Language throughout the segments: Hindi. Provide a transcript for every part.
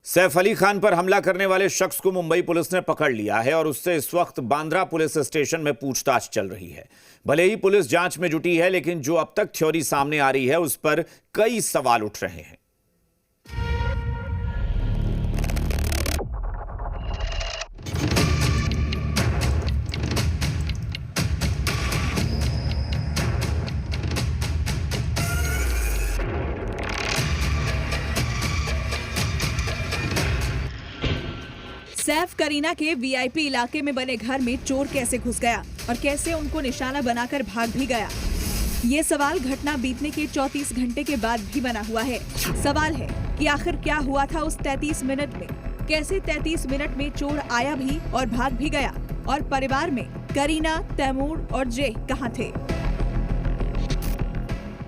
सैफ अली खान पर हमला करने वाले शख्स को मुंबई पुलिस ने पकड़ लिया है और उससे इस वक्त बांद्रा पुलिस स्टेशन में पूछताछ चल रही है। भले ही पुलिस जांच में जुटी है, लेकिन जो अब तक थ्योरी सामने आ रही है उस पर कई सवाल उठ रहे हैं। सैफ करीना के वीआईपी इलाके में बने घर में चोर कैसे घुस गया और कैसे उनको निशाना बनाकर भाग भी गया, ये सवाल घटना बीतने के 34 घंटे के बाद भी बना हुआ है। सवाल है कि आखिर क्या हुआ था उस 33 मिनट में, कैसे 33 मिनट में चोर आया भी और भाग भी गया, और परिवार में करीना, तैमूर और जे कहां थे।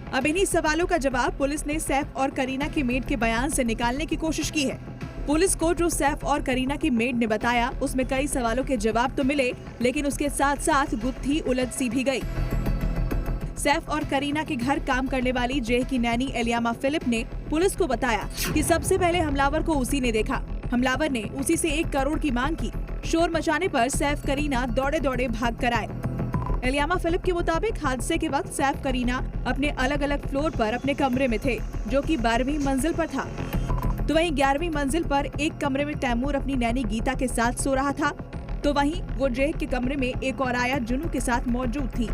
अब इन्हीं सवालों का जवाब पुलिस ने सैफ और करीना के मेड के बयान से निकालने की कोशिश की है। पुलिस को जो सैफ और करीना की मेड ने बताया उसमें कई सवालों के जवाब तो मिले, लेकिन उसके साथ साथ गुत्थी उलझ सी भी गई। सैफ और करीना के घर काम करने वाली जेह की नैनी एलियामा फिलिप ने पुलिस को बताया कि सबसे पहले हमलावर को उसी ने देखा। हमलावर ने उसी से 1 करोड़ की मांग की। शोर मचाने पर सैफ करीना दौड़े दौड़े भाग कर आए। एलियामा फिलिप के मुताबिक हादसे के वक्त सैफ करीना अपने अलग अलग फ्लोर पर अपने कमरे में थे, जो कि 12वीं मंजिल पर था। तो वहीं 11वीं मंजिल पर एक कमरे में तैमूर अपनी नैनी गीता के साथ सो रहा था, तो वहीं वो जेह के कमरे में एक और आया जुनू के साथ मौजूद थी।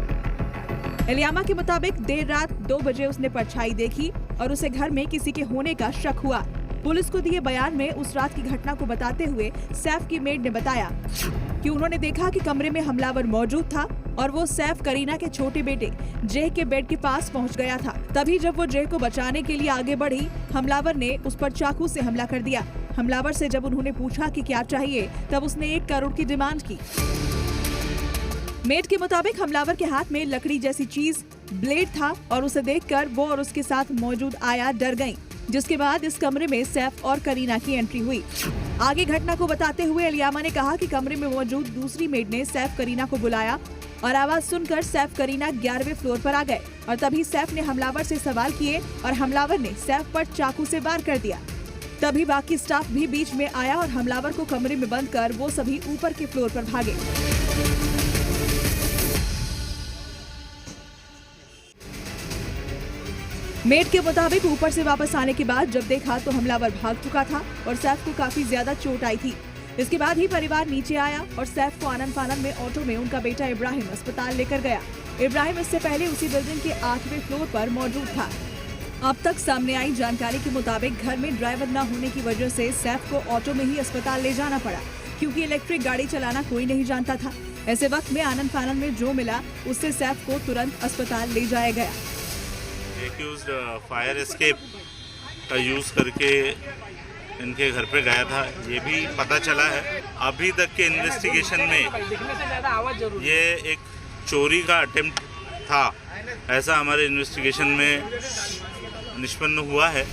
एलियामा के मुताबिक देर रात 2 बजे उसने परछाई देखी और उसे घर में किसी के होने का शक हुआ। पुलिस को दिए बयान में उस रात की घटना को बताते हुए सैफ की मेड ने बताया कि उन्होंने देखा कि कमरे में हमलावर मौजूद था और वो सैफ करीना के छोटे बेटे जेह के बेड के पास पहुंच गया था। तभी जब वो जेह को बचाने के लिए आगे बढ़ी, हमलावर ने उस पर चाकू से हमला कर दिया। हमलावर से जब उन्होंने पूछा कि क्या चाहिए, तब उसने 1 करोड़ की डिमांड की। मेड के मुताबिक हमलावर के हाथ में लकड़ी जैसी चीज ब्लेड था और उसे देखकर वो और उसके साथ मौजूद आया डर गईं, जिसके बाद इस कमरे में सैफ और करीना की एंट्री हुई। आगे घटना को बताते हुए एलियामा ने कहा कि कमरे में मौजूद दूसरी मेड ने सैफ करीना को बुलाया और आवाज सुनकर सैफ करीना 11वें फ्लोर पर आ गए और तभी सैफ ने हमलावर से सवाल किए और हमलावर ने सैफ पर चाकू से वार कर दिया। तभी बाकी स्टाफ भी बीच में आया और हमलावर को कमरे में बंद कर वो सभी ऊपर के फ्लोर पर भागे। मेड के मुताबिक ऊपर से वापस आने के बाद जब देखा तो हमलावर भाग चुका था और सैफ को काफी ज्यादा चोट आई थी। इसके बाद ही परिवार नीचे आया और सैफ को आनन फानन में ऑटो में उनका बेटा इब्राहिम अस्पताल लेकर गया। इब्राहिम इससे पहले उसी बिल्डिंग के 8वें फ्लोर पर मौजूद था। अब तक सामने आई जानकारी के मुताबिक घर में ड्राइवर न होने की वजह से सैफ को ऑटो में ही अस्पताल ले जाना पड़ा, क्योंकि इलेक्ट्रिक गाड़ी चलाना कोई नहीं जानता था। ऐसे वक्त में आनन फानन में जो मिला उससे सैफ को तुरंत अस्पताल ले जाया गया। एक्यूज्ड फायर एस्केप का यूज करके इनके घर पे गया था, ये भी पता चला है। अभी तक के इन्वेस्टिगेशन में ये एक चोरी का अटेम्प्ट था, ऐसा हमारे इन्वेस्टिगेशन में निष्पन्न हुआ है।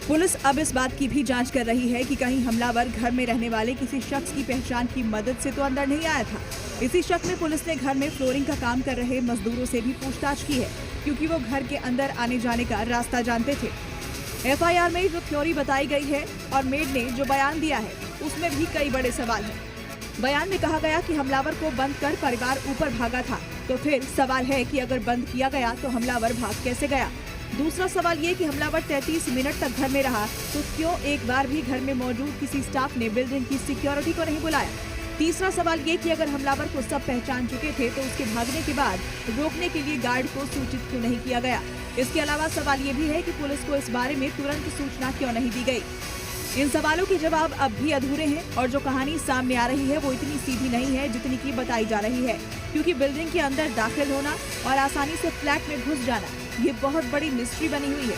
पुलिस अब इस बात की भी जांच कर रही है कि कहीं हमलावर घर में रहने वाले किसी शख्स की पहचान की मदद से तो अंदर नहीं आया था। इसी शक में पुलिस ने घर में फ्लोरिंग का काम कर रहे मजदूरों से भी पूछताछ की है, क्योंकि वो घर के अंदर आने जाने का रास्ता जानते थे। एफआईआर में जो थ्योरी बताई गई है और मेड ने जो बयान दिया है उसमें भी कई बड़े सवाल हैं। बयान में कहा गया कि हमलावर को बंद कर परिवार ऊपर भागा था, तो फिर सवाल है कि अगर बंद किया गया तो हमलावर भाग कैसे गया। दूसरा सवाल ये कि हमलावर 33 मिनट तक घर में रहा, तो क्यों एक बार भी घर में मौजूद किसी स्टाफ ने बिल्डिंग की सिक्योरिटी को नहीं बुलाया। तीसरा सवाल ये कि अगर हमलावर को सब पहचान चुके थे तो उसके भागने के बाद रोकने के लिए गार्ड को सूचित क्यों नहीं किया गया। इसके अलावा सवाल ये भी है कि पुलिस को इस बारे में तुरंत सूचना क्यों नहीं दी गई। इन सवालों के जवाब अब भी अधूरे हैं और जो कहानी सामने आ रही है वो इतनी सीधी नहीं है जितनी की बताई जा रही है, क्योंकि बिल्डिंग के अंदर दाखिल होना और आसानी से फ्लैट में घुस जाना ये बहुत बड़ी मिस्ट्री बनी हुई है।